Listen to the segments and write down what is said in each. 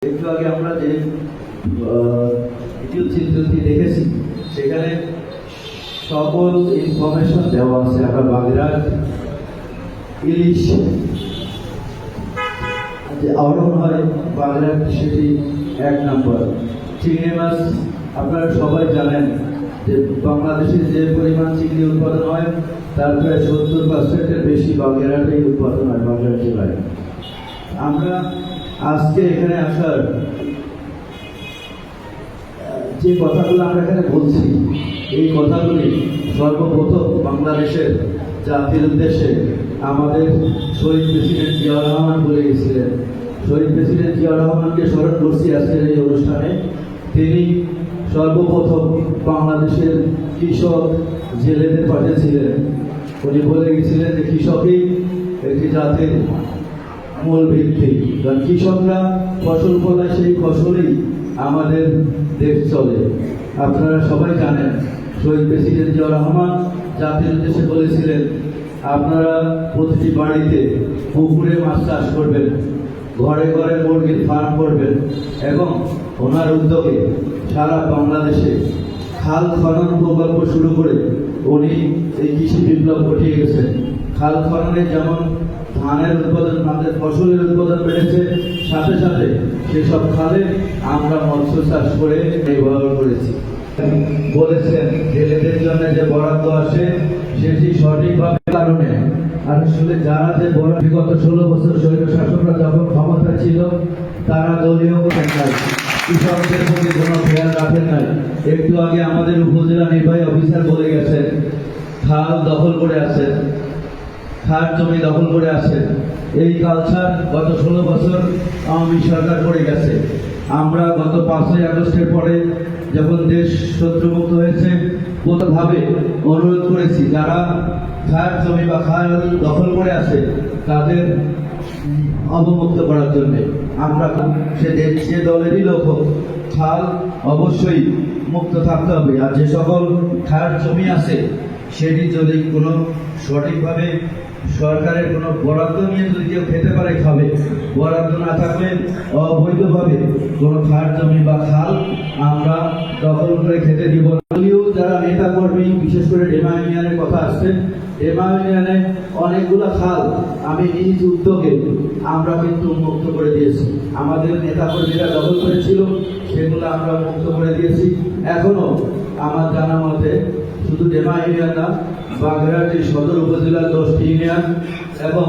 একটু আগে আমরা যে ভিডিও চিত্রটি দেখেছি সেখানে সকল ইনফরমেশন দেওয়া আছে। আমরা বাগেরহাট ইলিশ যে আহরণ হয় বাগেরহাট সেটি 1 নম্বর। চিংড়ি মাছ আপনারা সবাই জানেন যে বাংলাদেশে যে পরিমাণ চিংড়ি উৎপাদন হয় তার প্রায় 70%-এর বেশি বাগেরহাটেই উৎপাদন হয়, বাগেরহাট জেলায়। আমরা আজকে এখানে আসার যে কথাগুলো আমরা এখানে বলছি, এই কথাগুলি সর্বপ্রথম বাংলাদেশের জাতির উদ্দেশ্যে আমাদের শহীদ প্রেসিডেন্ট জিয়াউর রহমান বলে গেছিলেন। শহীদ প্রেসিডেন্ট জিয়াউর রহমানকে স্মরণ করছি আজকের এই অনুষ্ঠানে। তিনি সর্বপ্রথম বাংলাদেশের কৃষক জেলেদের পাশে ছিলেন। উনি বলে গেছিলেন যে কৃষকই একটি জাতির মূল ভিত্তি, কারণ কৃষকরা ফসল ফলায়, সেই ফসলই আমাদের দেশ চলে। আপনারা সবাই জানেন শহীদ প্রেসিডেন্ট জিয়াউর রহমান জাতির উদ্দেশ্যে বলেছিলেন, আপনারা প্রতিটি বাড়িতে পুকুরে মাছ চাষ করবেন, ঘরে ঘরে মুরগির ফার্ম করবেন, এবং ওনার উদ্যোগে সারা বাংলাদেশে খাল খনন প্রকল্প শুরু করে উনি এই কৃষি বিপ্লব ঘটিয়ে গেছেন। খাল খননে যেমন ধানের উৎপাদন, আমাদের ফসলের উৎপাদন বেড়েছে, সাথে সাথে সেসব খালে আমরা মৎস্য চাষ করে ব্যবহার করেছি। বলেছেন জেলেদের জন্য যে বরাদ্দ আসে সেটি সঠিকভাবে কারণে আসলে যারা যে বিগত 16 বছর স্বৈর শাসকরা যখন ক্ষমতা ছিল তারা দলীয় করেন নাই, কৃষকদের প্রতি কোনো খেয়াল রাখেন নাই। একটু আগে আমাদের উপজেলা নির্বাহী অফিসার বলে গেছেন খাল দখল করে আছেন, খাল জমি দখল করে আছেন। এই কালচার গত 16 বছর আওয়ামী সরকার করে গেছে। আমরা গত 5ই আগস্টের পরে যখন দেশ শত্রুমুক্ত হয়েছে, কোনোভাবে অনুরোধ করেছি যারা খাল জমি বা খাল দখল করে আছে তাদের অবমুক্ত করার জন্য। আমরা সে দলেরই লোক হোক, খাল অবশ্যই মুক্ত থাকতে হবে। আর যে সকল খাল জমি আছে সেটি যদি কোনো সঠিকভাবে সরকারের কোনো বরাদ্দ নিয়ে যদি কেউ খেতে পারে খাবে, বরাদ্দ না থাকলে অবৈধভাবে কোনো খাল জমি বা খাল আমরা দখল করে খেতে দিব না। যারা নেতা কর্মী, বিশেষ করে ডেমা ইউনিয়নের কথা আসছে, ডেমা ইউনিয়নে অনেকগুলো খাল আমি নিজ উদ্যোগে আমরা কিন্তু মুক্ত করে দিয়েছি। আমাদের নেতা কর্মীরা দখল করেছিল, সেগুলো আমরা মুক্ত করে দিয়েছি। এখনো আমার জানা মতে শুধু ডেমা ইউনিয়ন না, বাগেরহাট সদর উপজেলার 10টি ইউনিয়ন এবং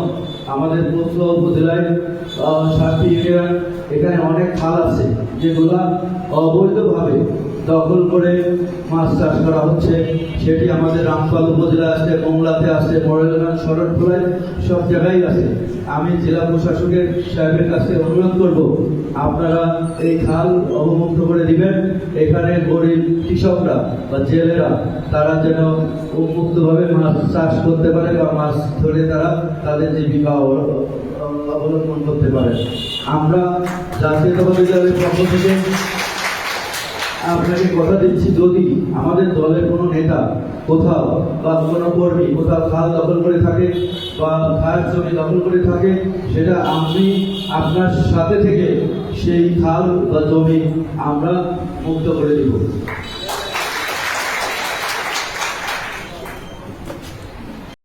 আমাদের পুতলা উপজেলায় 7টি ইউনিয়ন, এখানে অনেক খাল আছে যেগুলা অবৈধভাবে দখল করে মাছ চাষ করা হচ্ছে। সেটি আমাদের রামপাল উপজেলায় আছে, মোংলাতে আছে, মডেলগঞ্জ, শরৎখোলায়, সব জায়গায় আছে। আমি জেলা প্রশাসকের সাহেবের কাছে অনুরোধ করব, আপনারা এই খাল অবমুক্ত করে দিবেন। এখানে গরিব কৃষকরা বা জেলেরা তারা যেন উন্মুক্তভাবে মাছ চাষ করতে পারে বা মাছ ধরে তারা তাদের জীবিকা অবলম্বন করতে পারে। আমরা জাতীয়তাবাদী দলের পক্ষ থেকে আপনাকে কথা দিচ্ছি, যদি আমাদের দলের কোনো নেতা কোথাও বা কোনো কর্মী কোথাও খাল দখল করে থাকে বা খাল জমি দখল করে থাকে, সেটা আমি আপনার সাথে থেকে সেই খাল বা জমি আমরা মুক্ত করে দিব।